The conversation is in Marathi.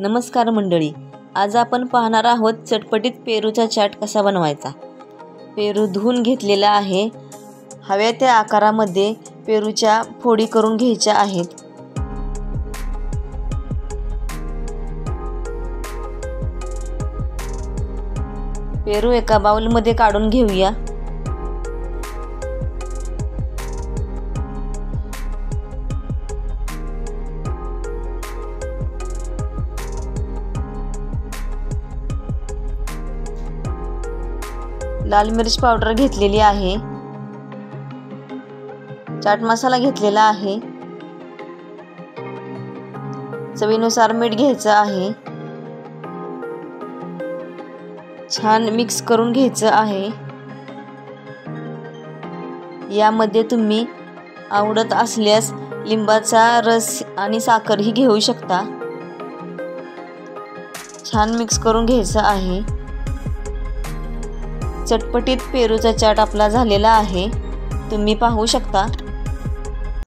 नमस्कार मंडळी, आज आपण पाहणार आहोत चटपटीत पेरूचा चाट कसा बनवायचा। पेरू धुवून घेतलेला आहे। हव्या त्या आकारामध्ये पेरूच्या फोडी करून घ्यायच्या आहेत। पेरू एका बाउलमध्ये काढून घेऊया। लाल मिर्च पावडर घेतलेली आहे। चाट मसाला घेतलेला आहे। चवीनुसार मीठ घ्यायचं आहे। छान मिक्स करून घ्यायचं आहे। यामध्ये तुम्ही आवडत असल्यास लिंबाचा रस आणि साखर ही घेऊ शकता। छान मिक्स करून घ्यायचं आहे। चटपटीत पेरूचा चाट आपला झालेला आहे, तुम्ही पाहू शकता।